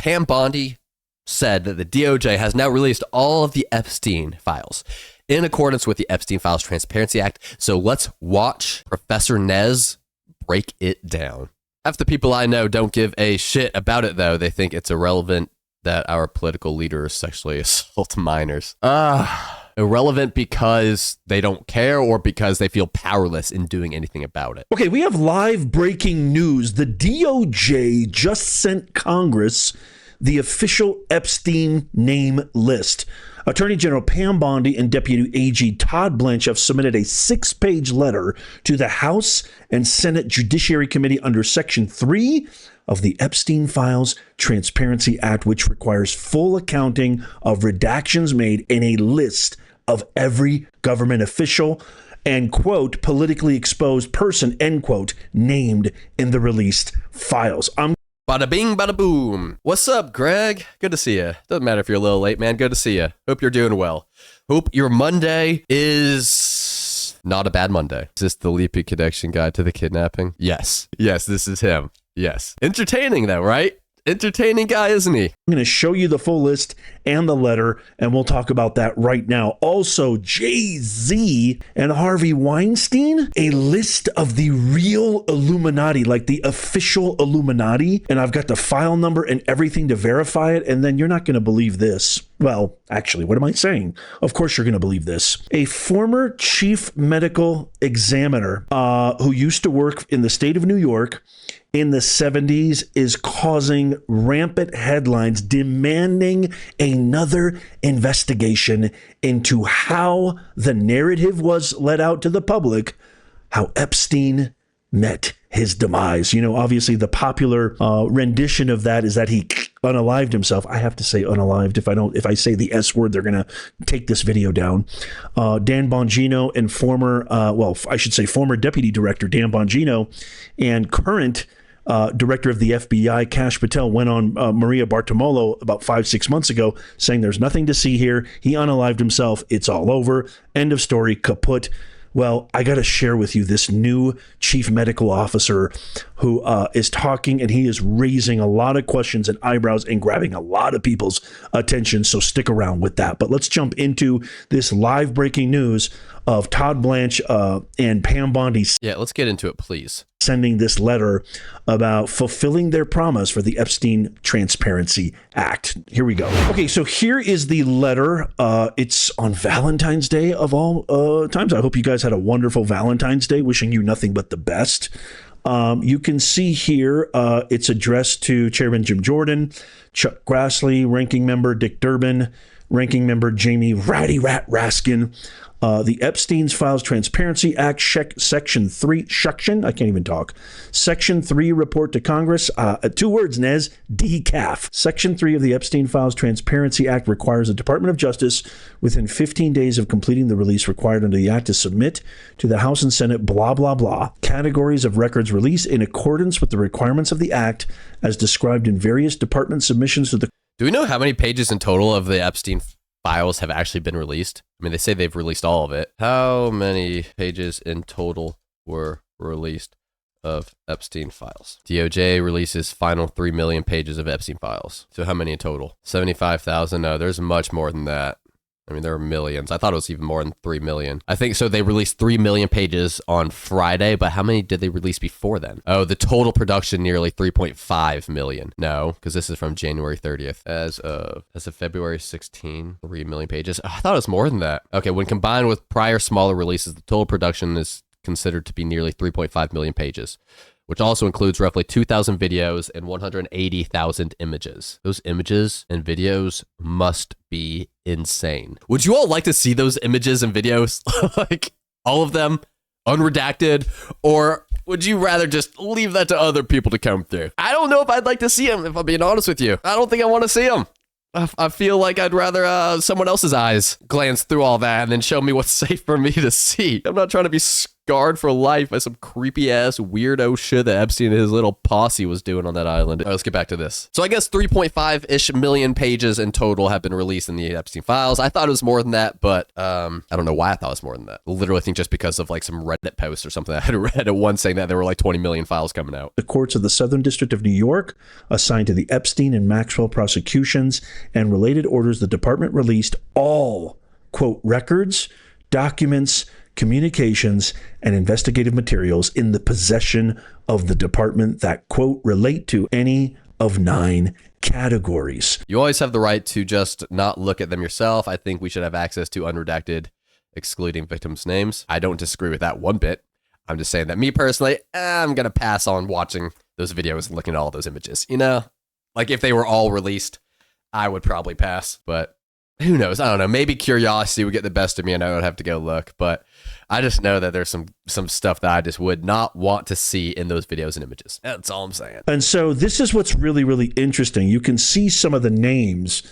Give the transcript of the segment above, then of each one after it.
Pam Bondi said that the DOJ has now released all of the Epstein files in accordance with the Epstein Files Transparency Act. So let's watch Professor Nez break it down. Half the people I know don't give a shit about it, though. They think it's irrelevant that our political leaders sexually assault minors. Irrelevant because they don't care or because they feel powerless in doing anything about it. Okay, we have live breaking news. The DOJ just sent Congress the official Epstein name list. Attorney General Pam Bondi and Deputy AG Todd Blanche have submitted a 6-page letter to the House and Senate Judiciary Committee under Section 3 of the Epstein Files Transparency Act, which requires full accounting of redactions made in a list of every government official and, quote, politically exposed person, end quote, named in the released files. Bada bing, bada boom. What's up, Greg? Good to see you. Doesn't matter if you're a little late, man. Good to see you. Hope you're doing well. Hope your Monday is not a bad Monday. Is this the Leapy Connection guide to the kidnapping? Yes. Yes, this is him. Yes. Entertaining, though, right? Entertaining guy, isn't he? I'm going to show you the full list and the letter, and we'll talk about that right now. Also, Jay-Z and Harvey Weinstein, a list of the real Illuminati, like the official Illuminati, and I've got the file number and everything to verify it, and then you're not going to believe this. Well, actually, what am I saying? Of course you're going to believe this. A former chief medical examiner who used to work in the state of New York in the 70s is causing rampant headlines demanding another investigation into how the narrative was let out to the public, how Epstein met his demise. You know, obviously the popular rendition of that is that he unalived himself. I have to say unalived. If I say the S word, they're going to take this video down. Dan Bongino and former Deputy Director Dan Bongino and current Director of the FBI, Kash Patel, went on Maria Bartiromo about 5-6 months ago saying there's nothing to see here. He unalived himself. It's all over. End of story. Kaput. Well, I got to share with you this new chief medical officer who is talking, and he is raising a lot of questions and eyebrows and grabbing a lot of people's attention. So stick around with that. But let's jump into this live breaking news of Todd Blanche and Pam Bondi. Yeah, let's get into it, please. Sending this letter about fulfilling their promise for the Epstein Transparency Act. Here we go. Okay, so here is the letter. It's on Valentine's Day of all times. I hope you guys had a wonderful Valentine's Day. Wishing you nothing but the best. You can see here it's addressed to Chairman Jim Jordan, Chuck Grassley, Ranking Member Dick Durbin, Ranking Member Jamie Ratty Rat Raskin. The Epstein Files Transparency Act, Section 3, Section 3 report to Congress, 2 words, Nez, decaf. Section 3 of the Epstein Files Transparency Act requires the Department of Justice within 15 days of completing the release required under the act to submit to the House and Senate, blah, blah, blah, categories of records released in accordance with the requirements of the act as described in various department submissions to the... Do we know how many pages in total of the Epstein files have actually been released? I mean, they say they've released all of it. How many pages in total were released of Epstein files? DOJ releases final 3 million pages of Epstein files. So how many in total? 75,000? No, there's much more than that. I mean, there are millions. I thought it was even more than 3 million. I think so. They released 3 million pages on Friday, but how many did they release before then? Oh, the total production nearly 3.5 million. No, because this is from January 30th. As of February 16, 3 million pages. Oh, I thought it was more than that. Okay, when combined with prior smaller releases, the total production is considered to be nearly 3.5 million pages, which also includes roughly 2,000 videos and 180,000 images. Those images and videos must be insane. Would you all like to see those images and videos? Like, all of them, unredacted? Or would you rather just leave that to other people to come through? I don't know if I'd like to see them, if I'm being honest with you. I don't think I want to see them. I feel like I'd rather someone else's eyes glance through all that and then show me what's safe for me to see. I'm not trying to be scarred for life by some creepy ass weirdo shit that Epstein and his little posse was doing on that island. All right, let's get back to this. So I guess 3.5-ish million pages in total have been released in the Epstein files. I thought it was more than that, but I don't know why I thought it was more than that. I literally think just because of like some Reddit post or something I had read at one saying that there were like 20 million files coming out. The courts of the Southern District of New York assigned to the Epstein and Maxwell prosecutions and related orders, the department released all, quote, records, documents, communications, and investigative materials in the possession of the department that, quote, relate to any of 9 categories. You always have the right to just not look at them yourself. I think we should have access to unredacted, excluding victims' names. I don't disagree with that one bit. I'm just saying that me personally, I'm going to pass on watching those videos and looking at all those images. You know, like if they were all released, I would probably pass, but who knows? I don't know. Maybe curiosity would get the best of me and I would have to go look, but I just know that there's some stuff that I just would not want to see in those videos and images. That's all I'm saying. And so this is what's really, really interesting. You can see some of the names.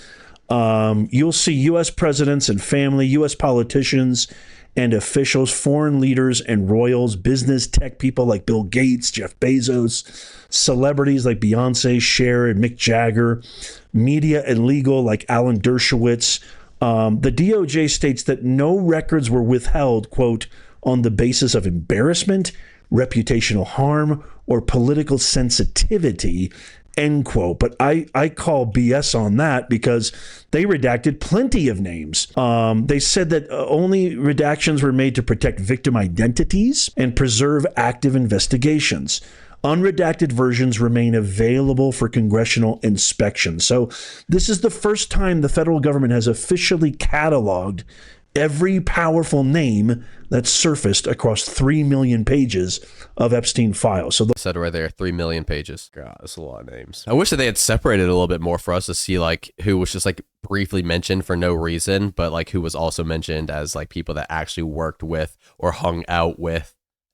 You'll see U.S. presidents and family, U.S. politicians and officials, foreign leaders and royals, business tech people like Bill Gates, Jeff Bezos, celebrities like Beyonce, Cher, and Mick Jagger, media and legal like Alan Dershowitz. The DOJ states that no records were withheld, quote, on the basis of embarrassment, reputational harm, or political sensitivity, end quote. But I call BS on that because they redacted plenty of names. They said that only redactions were made to protect victim identities and preserve active investigations. Unredacted versions remain available for congressional inspection. So this is the first time the federal government has officially cataloged every powerful name that surfaced across 3 million pages of Epstein files. So said right there, 3 million pages. God, that's a lot of names. I wish that they had separated a little bit more for us to see like who was just like briefly mentioned for no reason, but like who was also mentioned as like people that actually worked with or hung out with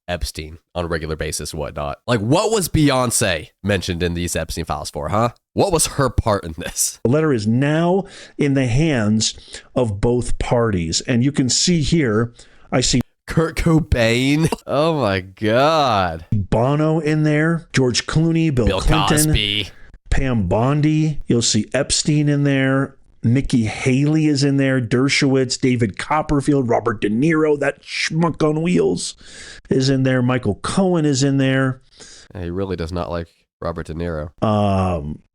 Epstein on a regular basis and whatnot. Like, what was Beyonce mentioned in these Epstein files for, huh? What was her part in this? The letter is now in the hands of both parties. And you can see here, I see Kurt Cobain. Oh my God. Bono in there, George Clooney, Bill Clinton, Cosby, Pam Bondi. You'll see Epstein in there. Nikki Haley is in there, Dershowitz, David Copperfield, Robert De Niro, that schmuck on wheels is in there. Michael Cohen is in there. Yeah, he really does not like Robert De Niro.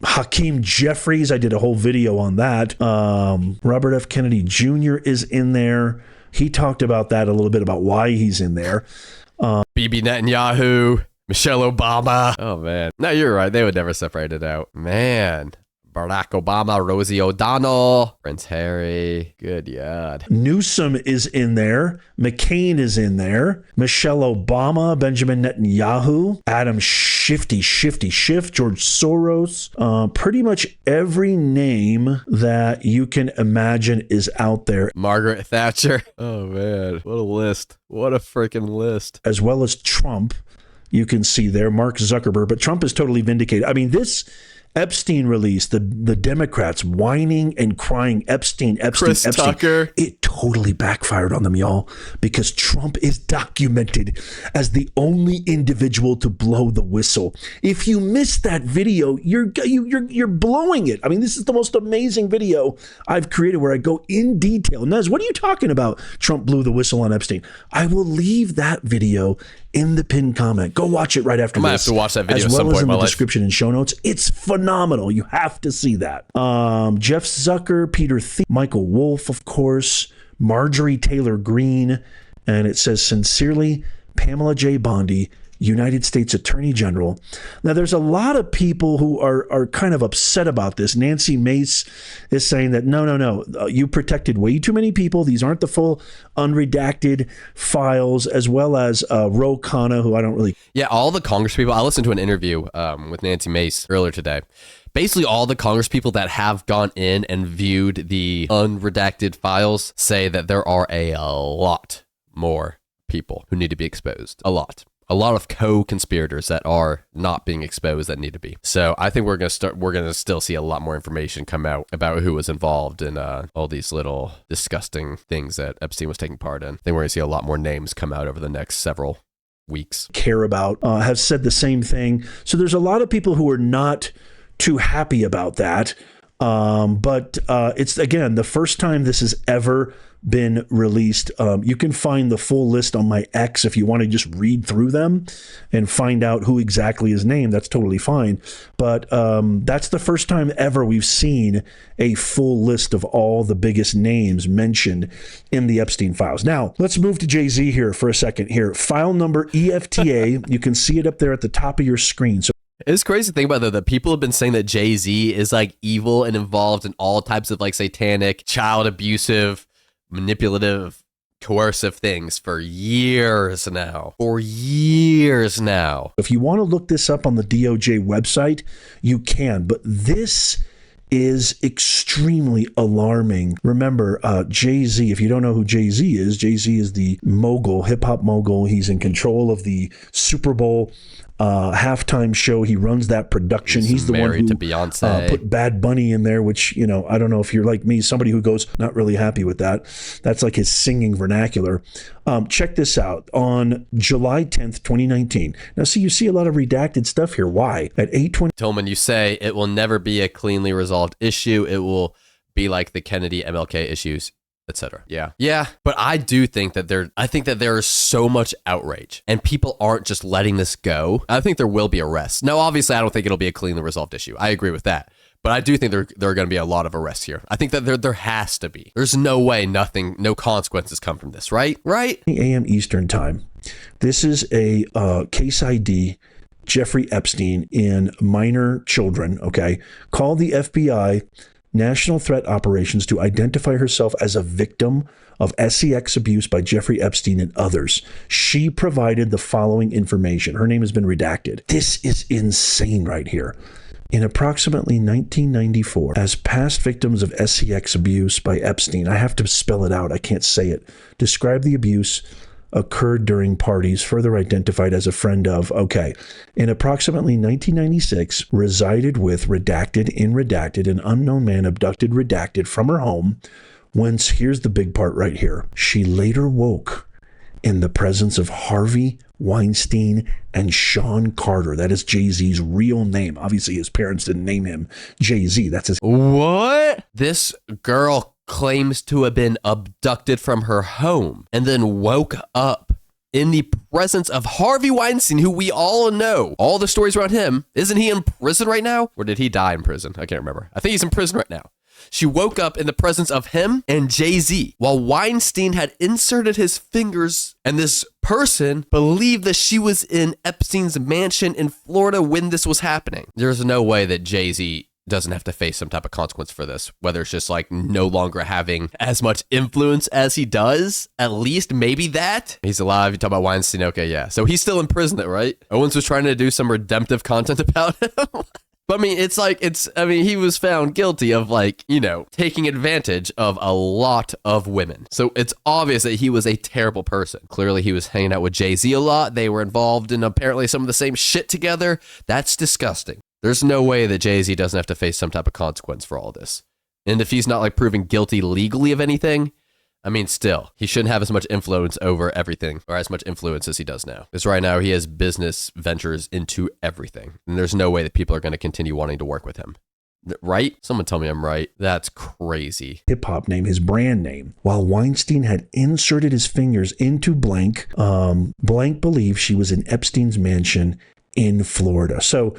Hakeem Jeffries, I did a whole video on that. Robert F. Kennedy Jr. is in there. He talked about that a little bit, about why he's in there. Bibi Netanyahu, Michelle Obama. Oh, man. No, you're right. They would never separate it out. Man. Barack Obama, Rosie O'Donnell, Prince Harry. Good God. Newsom is in there. McCain is in there. Michelle Obama, Benjamin Netanyahu, Adam Schiff, George Soros. Pretty much every name that you can imagine is out there. Margaret Thatcher. Oh, man. What a list. What a freaking list. As well as Trump, you can see there. Mark Zuckerberg. But Trump is totally vindicated. I mean, this Epstein release, the Democrats whining and crying, Epstein, Chris Tucker. It totally backfired on them, y'all, because Trump is documented as the only individual to blow the whistle. If you missed that video, you're blowing it. I mean, this is the most amazing video I've created where I go in detail. Nez, what are you talking about? Trump blew the whistle on Epstein. I will leave that video in the pinned comment. Go watch it right after this. I might have to watch that video as at some well as point in in the my life. description and show notes. It's phenomenal. You have to see that. Jeff Zucker, Peter Thiel, Michael Wolff, of course, Marjorie Taylor Greene, and it says, sincerely, Pamela J. Bondi, United States Attorney General. Now, there's a lot of people who are kind of upset about this. Nancy Mace is saying that, no, you protected way too many people. These aren't the full unredacted files, as well as Ro Khanna, who I don't really... Yeah, all the Congress people, I listened to an interview with Nancy Mace earlier today. Basically, all the Congress people that have gone in and viewed the unredacted files say that there are a lot more people who need to be exposed. A lot. a lot of co-conspirators that are not being exposed that need to be. So I think we're going to still see a lot more information come out about who was involved in all these little disgusting things that Epstein was taking part in. I think we're going to see a lot more names come out over the next several weeks. Care about have said the same thing. So there's a lot of people who are not too happy about that. But it's, again, the first time this has ever been released. You can find the full list on my X if you want to just read through them and find out who exactly is named. That's totally fine. But that's the first time ever we've seen a full list of all the biggest names mentioned in the Epstein files. Now, let's move to Jay-Z here for a second here. File number EFTA. You can see it up there at the top of your screen. So it's crazy to think about, though, that people have been saying that Jay-Z is like evil and involved in all types of like satanic, child abusive, manipulative, coercive things for years now. If you want to look this up on the DOJ website, you can. But this is extremely alarming. Remember, Jay-Z, if you don't know who Jay-Z is the mogul, hip-hop mogul. He's in control of the Super Bowl halftime show. He runs that production. He's the one who to Beyonce. Put Bad Bunny in there, which, you know, I don't know if you're like me, somebody who goes, not really happy with that. That's like his singing vernacular. Check this out. On July 10th, 2019. Now, see, you see a lot of redacted stuff here. Why? At 8:20. Tillman, you say it will never be a cleanly resolved issue. It will be like the Kennedy MLK issues, etc. Yeah. But I do think that there is so much outrage and people aren't just letting this go. I think there will be arrests. Now, obviously, I don't think it'll be a cleanly resolved issue. I agree with that. But I do think there are going to be a lot of arrests here. I think that there has to be. There's no way no consequences come from this, right? 8 a.m. Eastern time. This is a case ID, Jeffrey Epstein in minor children, okay? Call the FBI National Threat Operations to identify herself as a victim of sex abuse by Jeffrey Epstein and others. She provided the following information. Her name has been redacted. This is insane right here. In approximately 1994, as past victims of sex abuse by Epstein, I have to spell it out, I can't say it, describe the abuse occurred during parties, further identified as a friend of, okay, in approximately 1996, resided with redacted, an unknown man abducted redacted from her home, whence, here's the big part right here, she later woke in the presence of Harvey Weinstein and Sean Carter. That is Jay-Z's real name. Obviously, his parents didn't name him Jay-Z. That's his. What? This girl claims to have been abducted from her home and then woke up in the presence of Harvey Weinstein, who we all know. All the stories around him. Isn't he in prison right now? Or did he die in prison? I can't remember. I think he's in prison right now. She woke up in the presence of him and Jay-Z while Weinstein had inserted his fingers, and this person believed that she was in Epstein's mansion in Florida when this was happening. There's no way that Jay-Z doesn't have to face some type of consequence for this, whether it's just like no longer having as much influence as he does. At least maybe that. He's alive. You talk about Weinstein. Okay, yeah. So he's still in prison, right? Owens was trying to do some redemptive content about him. But I mean, he was found guilty of taking advantage of a lot of women. So it's obvious that he was a terrible person. Clearly he was hanging out with Jay-Z a lot. They were involved in apparently some of the same shit together. That's disgusting. There's no way that Jay-Z doesn't have to face some type of consequence for all this. And if he's not proven guilty legally of anything, I mean, still, he shouldn't have as much influence over everything, or as much influence as he does now. Because right now he has business ventures into everything. And there's no way that people are going to continue wanting to work with him. Right? Someone tell me I'm right. That's crazy. Hip-hop name, his brand name. While Weinstein had inserted his fingers into blank, blank believed she was in Epstein's mansion in Florida. So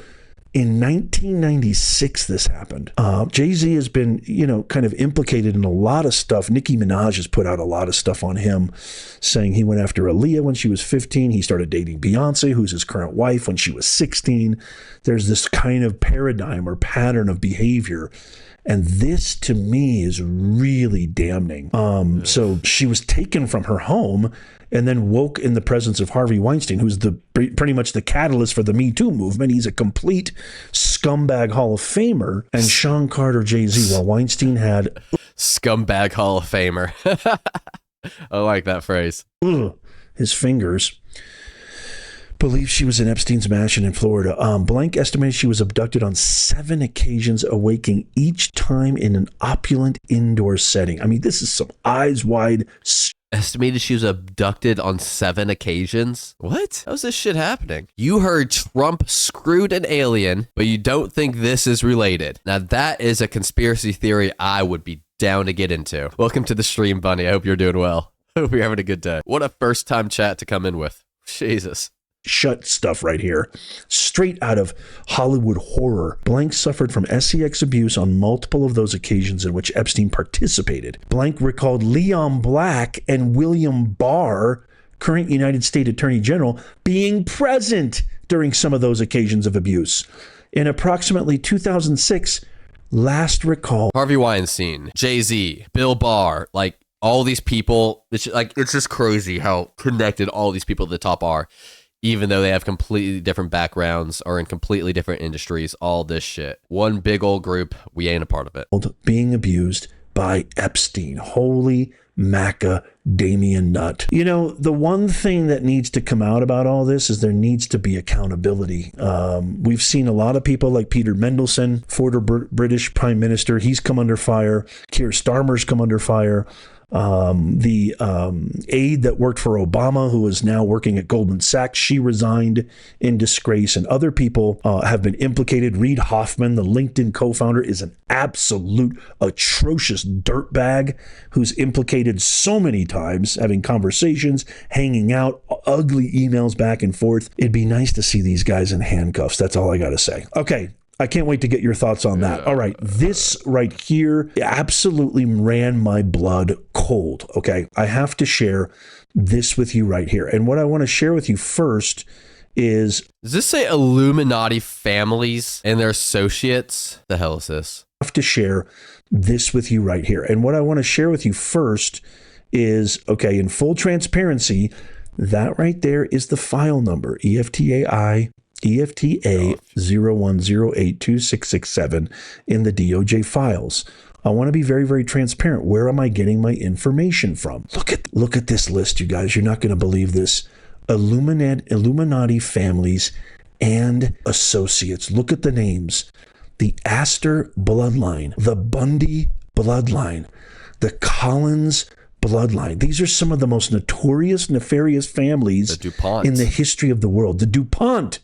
in 1996, this happened. Jay-Z has been, kind of implicated in a lot of stuff. Nicki Minaj has put out a lot of stuff on him, saying he went after Aaliyah when she was 15. He started dating Beyonce, who's his current wife, when she was 16. There's this kind of paradigm or pattern of behavior. And this, to me, is really damning. So she was taken from her home and then woke in the presence of Harvey Weinstein, who's pretty much the catalyst for the Me Too movement. He's a complete scumbag Hall of Famer. And Sean Carter, Jay-Z, while Weinstein had... Scumbag Hall of Famer. I like that phrase. His fingers. Believes she was in Epstein's mansion in Florida. Blank estimated she was abducted on 7 occasions, awaking each time in an opulent indoor setting. I mean, this is some eyes wide. Estimated she was abducted on 7 occasions? What? How's this shit happening? You heard Trump screwed an alien, but you don't think this is related. Now that is a conspiracy theory I would be down to get into. Welcome to the stream, Bunny. I hope you're doing well. Hope you're having a good day. What a first time chat to come in with. Jesus. Shut stuff right here. Straight out of Hollywood horror. Blank suffered from sex abuse on multiple of those occasions in which Epstein participated. Blank recalled Leon Black and William Barr, current United States Attorney General, being present during some of those occasions of abuse. In approximately 2006, last recall. Harvey Weinstein, Jay-Z, Bill Barr, like all these people, it's just crazy how connected all these people at the top are. Even though they have completely different backgrounds or in completely different industries, all this shit. One big old group, we ain't a part of it. Being abused by Epstein. Holy macadamia nut. You know, the one thing that needs to come out about all this is there needs to be accountability. We've seen a lot of people like Peter Mendelsohn, former British Prime Minister. He's come under fire. Keir Starmer's come under fire. The aide that worked for Obama, who is now working at Goldman Sachs, she resigned in disgrace, and other people have been implicated. Reid Hoffman, the LinkedIn co-founder, is an absolute atrocious dirtbag who's implicated so many times, having conversations, hanging out, ugly emails back and forth. It'd be nice to see these guys in handcuffs. That's all I got to say. Okay. I can't wait to get your thoughts on that. All right. This right here absolutely ran my blood cold. Okay. I have to share this with you right here. And what I want to share with you first is... Does this say Illuminati families and their associates? The hell is this? I have to share this with you right here. And what I want to share with you first is, okay, in full transparency, that right there is the file number, EFTA 01082667 in the DOJ files. I want to be very, very transparent. Where am I getting my information from? Look at this list, you guys. You're not going to believe this. Illuminati families and associates. Look at the names. The Astor bloodline, the Bundy bloodline, the Collins bloodline. These are some of the most notorious, nefarious families in the history of the world. The DuPont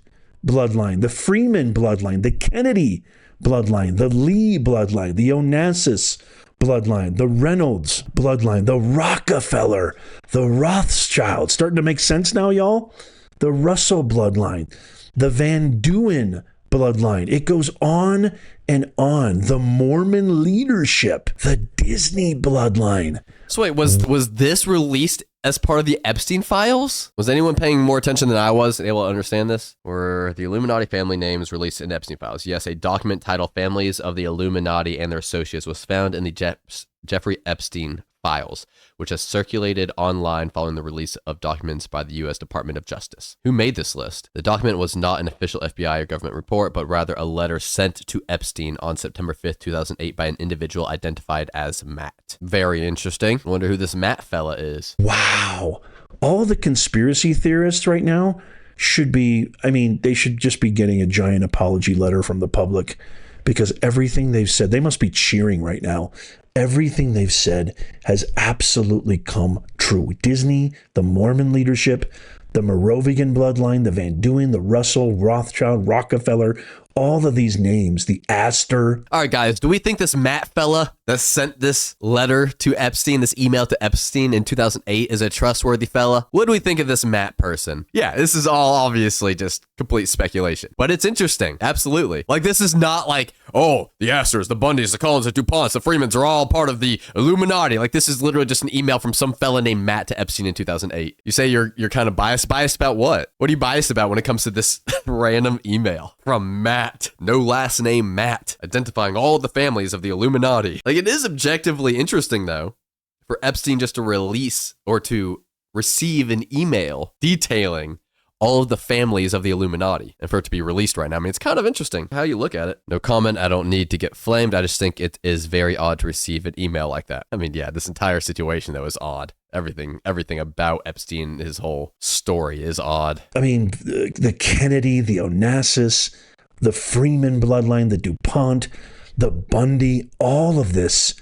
bloodline, the Freeman bloodline, the Kennedy bloodline, the Lee bloodline, the Onassis bloodline, the Reynolds bloodline, the Rockefeller, the Rothschild. Starting to make sense now, y'all? The Russell bloodline, the Van Duyn bloodline. It goes on and on. The Mormon leadership, the Disney bloodline. So wait, was this released as part of the Epstein files? Was anyone paying more attention than I was and able to understand this? Were the Illuminati family names released in Epstein files? Yes, a document titled Families of the Illuminati and Their Associates was found in the Jeffrey Epstein files, which has circulated online following the release of documents by the U.S. Department of Justice. Who made this list? The document was not an official FBI or government report, but rather a letter sent to Epstein on September 5th, 2008 by an individual identified as Matt. Very interesting. I wonder who this Matt fella is. Wow. All the conspiracy theorists right now should be, they should just be getting a giant apology letter from the public, because everything they've said, they must be cheering right now. Everything they've said has absolutely come true. Disney, the Mormon leadership, the Merovingian bloodline, the Van Duyn, the Russell, Rothschild, Rockefeller, all of these names, the Astor. All right, guys, do we think this Matt fella that sent this letter to Epstein, this email to Epstein in 2008 is a trustworthy fella? What do we think of this Matt person? Yeah, this is all obviously just complete speculation, but it's interesting. Absolutely. Like, this is not like, oh, the Astors, the Bundys, the Collins, the DuPonts, the Freemans are all part of the Illuminati. Like, this is literally just an email from some fella named Matt to Epstein in 2008. You say you're kind of biased. Biased about what? What are you biased about when it comes to this random email from Matt? No last name Matt, identifying all the families of the Illuminati. Like, it is objectively interesting, though, for Epstein just to release or to receive an email detailing all of the families of the Illuminati, and for it to be released right now. I mean, it's kind of interesting how you look at it. No comment. I don't need to get flamed. I just think it is very odd to receive an email like that. I mean, yeah, this entire situation, though, is odd. Everything about Epstein, his whole story is odd. I mean, the Kennedy, the Onassis, the Freeman bloodline, the DuPont, the Bundy, all of this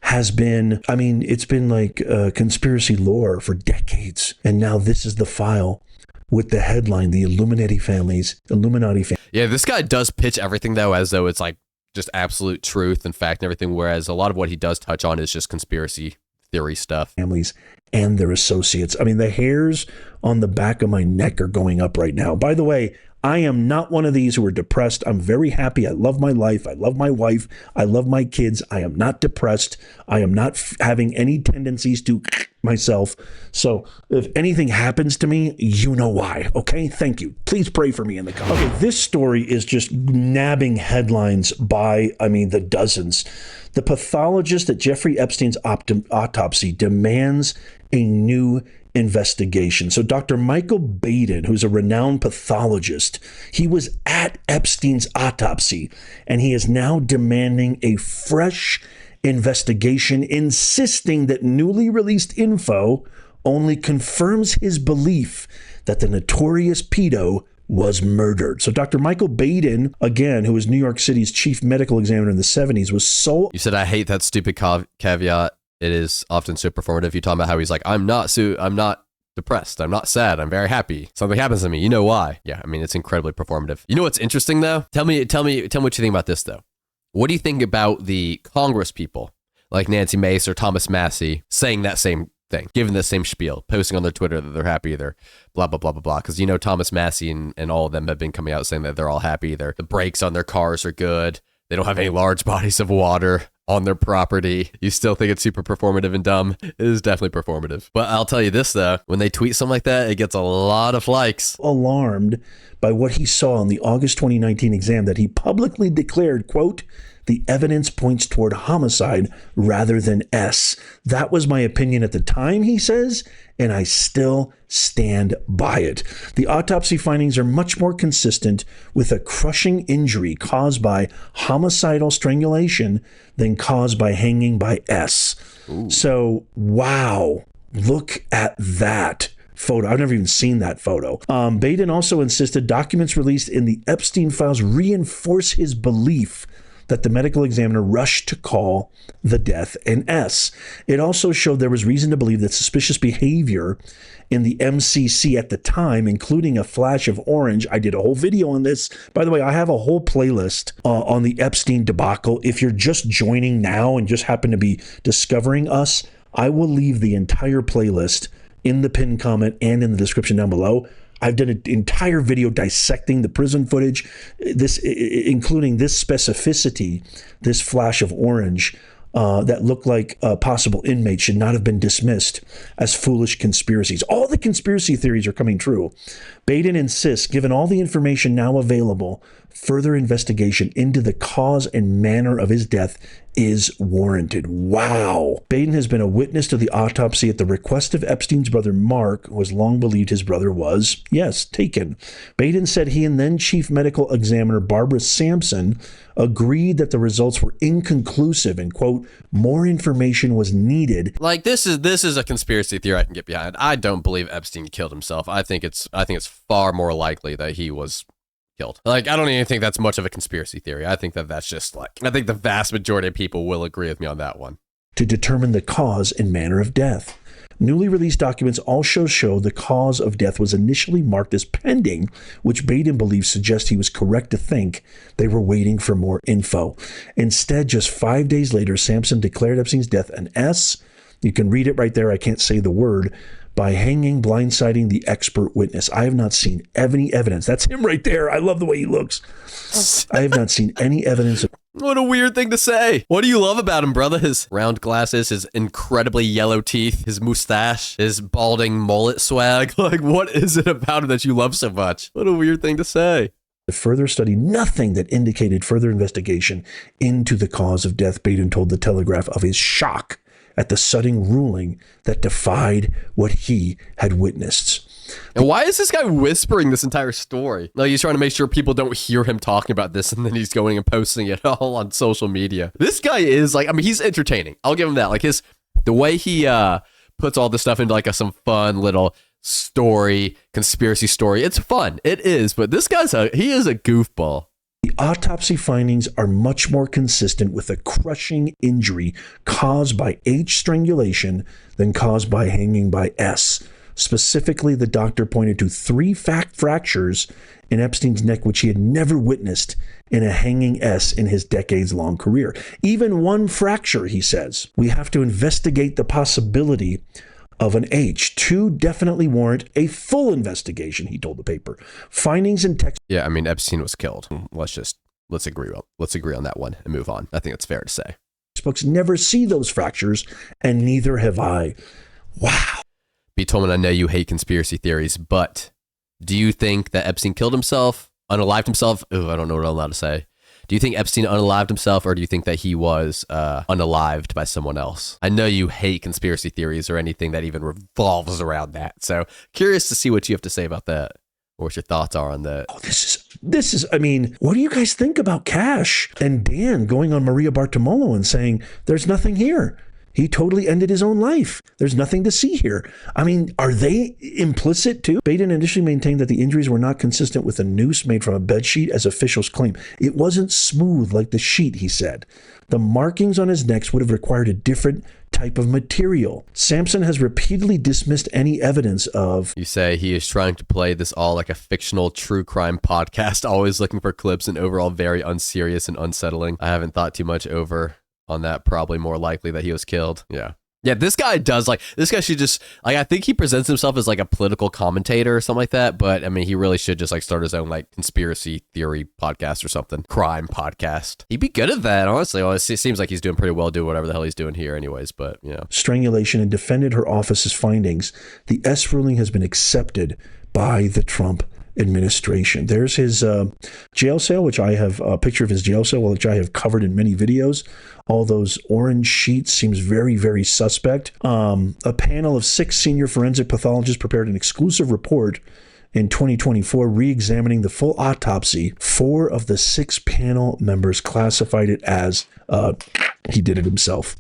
has been, I mean, it's been like conspiracy lore for decades. And now this is the file with the headline, the Illuminati family. Yeah, this guy does pitch everything, though, as though it's like just absolute truth and fact and everything, whereas a lot of what he does touch on is just conspiracy theory stuff. Families and their associates. I mean, the hairs on the back of my neck are going up right now. By the way, I am not one of these who are depressed. I'm very happy. I love my life. I love my wife. I love my kids. I am not depressed. I am not having any tendencies to myself. So if anything happens to me, you know why. Okay? Thank you. Please pray for me in the comments. Okay, this story is just nabbing headlines by, the dozens. The pathologist at Jeffrey Epstein's autopsy demands a new investigation. So Dr. Michael Baden, who's a renowned pathologist, he was at Epstein's autopsy, and he is now demanding a fresh investigation, insisting that newly released info only confirms his belief that the notorious pedo was murdered. So Dr. Michael Baden, again, who was New York City's chief medical examiner in the 70s, was so... You said, I hate that stupid caveat. It is often so performative. You talking about how he's like, I'm not depressed. I'm not sad. I'm very happy. Something happens to me. You know why? Yeah, I mean, it's incredibly performative. You know what's interesting, though? Tell me what you think about this, though. What do you think about the Congress people, like Nancy Mace or Thomas Massie, saying that same thing, giving the same spiel, posting on their Twitter that they're happy, they're blah, blah, blah, blah, blah. Because, Thomas Massie and all of them have been coming out saying that they're all happy. The brakes on their cars are good. They don't have any large bodies of water on their property. You still think it's super performative and dumb? It is definitely performative. But I'll tell you this, though. When they tweet something like that, it gets a lot of likes. Alarmed by what he saw in the August 2019 exam that he publicly declared, quote, the evidence points toward homicide rather than S. That was my opinion at the time, he says, and I still stand by it. The autopsy findings are much more consistent with a crushing injury caused by homicidal strangulation than caused by hanging by S. Ooh. So, wow, look at that photo. I've never even seen that photo. Baden also insisted documents released in the Epstein files reinforce his belief that the medical examiner rushed to call the death an S. It also showed there was reason to believe that suspicious behavior in the MCC at the time, including a flash of orange. I did a whole video on this. By the way, I have a whole playlist on the Epstein debacle. If you're just joining now and just happen to be discovering us, I will leave the entire playlist in the pinned comment and in the description down below. I've done an entire video dissecting the prison footage, including this specificity, this flash of orange that looked like possible inmates should not have been dismissed as foolish conspiracies. All the conspiracy theories are coming true. Baden insists, given all the information now available, further investigation into the cause and manner of his death is warranted. Wow. Baden has been a witness to the autopsy at the request of Epstein's brother Mark, who has long believed his brother was, yes, taken. Baden said he and then chief medical examiner Barbara Sampson agreed that the results were inconclusive and, quote, more information was needed. Like, this is a conspiracy theory I can get behind. I don't believe Epstein killed himself. I think it's far more likely that he was killed. Like, I don't even think that's much of a conspiracy theory. I think that's just I think the vast majority of people will agree with me on that one. To determine the cause and manner of death. Newly released documents also show the cause of death was initially marked as pending, which Baden believes suggests he was correct to think they were waiting for more info. Instead, just 5 days later, Sampson declared Epstein's death an S. You can read it right there. I can't say the word. By hanging, blindsiding the expert witness. I have not seen any evidence. That's him right there. I love the way he looks. I have not seen any evidence. What a weird thing to say. What do you love about him, brother? His round glasses, his incredibly yellow teeth, his mustache, his balding mullet swag. Like, what is it about him that you love so much? What a weird thing to say. To further study nothing that indicated further investigation into the cause of death, Baden told the Telegraph of his shock at the sudden ruling that defied what he had witnessed. And why is this guy whispering this entire story? Like, he's trying to make sure people don't hear him talking about this, and then he's going and posting it all on social media. This guy is he's entertaining. I'll give him that. Like, the way he puts all this stuff into like some fun little story, conspiracy story. It's fun. It is. But this he is a goofball. The autopsy findings are much more consistent with a crushing injury caused by H strangulation than caused by hanging by S. Specifically, the doctor pointed to 3 fractures in Epstein's neck, which he had never witnessed in a hanging S in his decades-long career. Even 1 fracture, he says. We have to investigate the possibility of an H. 2 definitely warrant a full investigation, he told the paper. Findings in text. Yeah, I mean, Epstein was killed. Let's agree on that one and move on. I think it's fair to say. Textbooks never see those fractures, and neither have I. Wow. B. Tolman, I know you hate conspiracy theories, but do you think that Epstein killed himself, unalived himself? Oh, I don't know what I'm allowed to say. Do you think Epstein unalived himself, or do you think that he was unalived by someone else? I know you hate conspiracy theories or anything that even revolves around that. So curious to see what you have to say about that, or what your thoughts are on that. Oh, this is, I mean, what do you guys think about Cash and Dan going on Maria Bartiromo and saying, there's nothing here? He totally ended his own life. There's nothing to see here. I mean, are they implicit too? Baden initially maintained that the injuries were not consistent with a noose made from a bedsheet, as officials claim. It wasn't smooth like the sheet, he said. The markings on his necks would have required a different type of material. Sampson has repeatedly dismissed any evidence of... You say he is trying to play this all like a fictional true crime podcast, always looking for clips and overall very unserious and unsettling. I haven't thought too much over on that. Probably more likely that he was killed. Yeah, this guy should just, like, I think he presents himself as like a political commentator or something like that, but I mean, he really should just like start his own like conspiracy theory podcast or something, crime podcast. He'd be good at that, honestly. Well, it seems like he's doing pretty well doing whatever the hell he's doing here anyways, but yeah. Strangulation, and defended her office's findings. The S ruling has been accepted by the Trump administration. There's his jail cell, which I have a picture of his jail cell, which I have covered in many videos. All those orange sheets seems very, very suspect. A panel of 6 senior forensic pathologists prepared an exclusive report in 2024 re-examining the full autopsy. 4 of the 6 panel members classified it as he did it himself,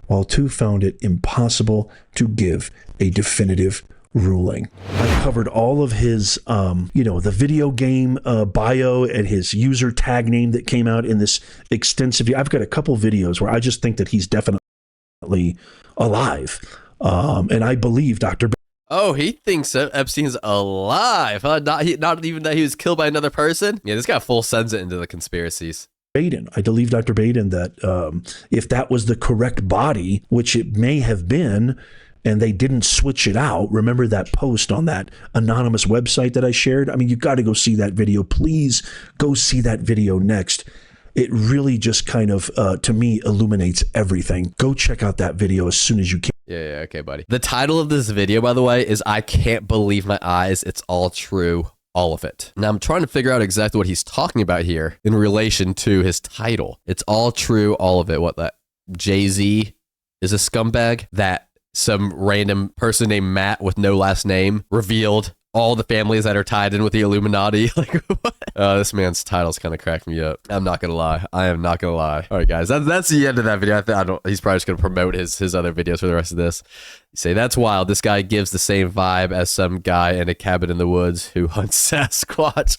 while 2 found it impossible to give a definitive ruling. I covered all of his, the video game bio and his user tag name that came out in this extensive. I've got a couple videos where I just think that he's definitely alive. And I believe Dr. Oh, he thinks Epstein's alive, huh? Not even that he was killed by another person? Yeah, this guy full sends it into the conspiracies. Baden. I believe Dr. Baden that if that was the correct body, which it may have been, and they didn't switch it out. Remember that post on that anonymous website that I shared? I mean, you got to go see that video. Please go see that video next. It really just kind of, to me, illuminates everything. Go check out that video as soon as you can. Yeah, okay, buddy. The title of this video, by the way, is I Can't Believe My Eyes. It's all true. All of it. Now, I'm trying to figure out exactly what he's talking about here in relation to his title. It's all true. All of it. What, that Jay-Z is a scumbag? That some random person named Matt with no last name revealed all the families that are tied in with the Illuminati. Like, what? This man's titles kind of cracked me up. I'm not gonna lie. I am not gonna lie. All right, guys, that's the end of that video. He's probably just gonna promote his other videos for the rest of this. You say, that's wild. This guy gives the same vibe as some guy in a cabin in the woods who hunts Sasquatch.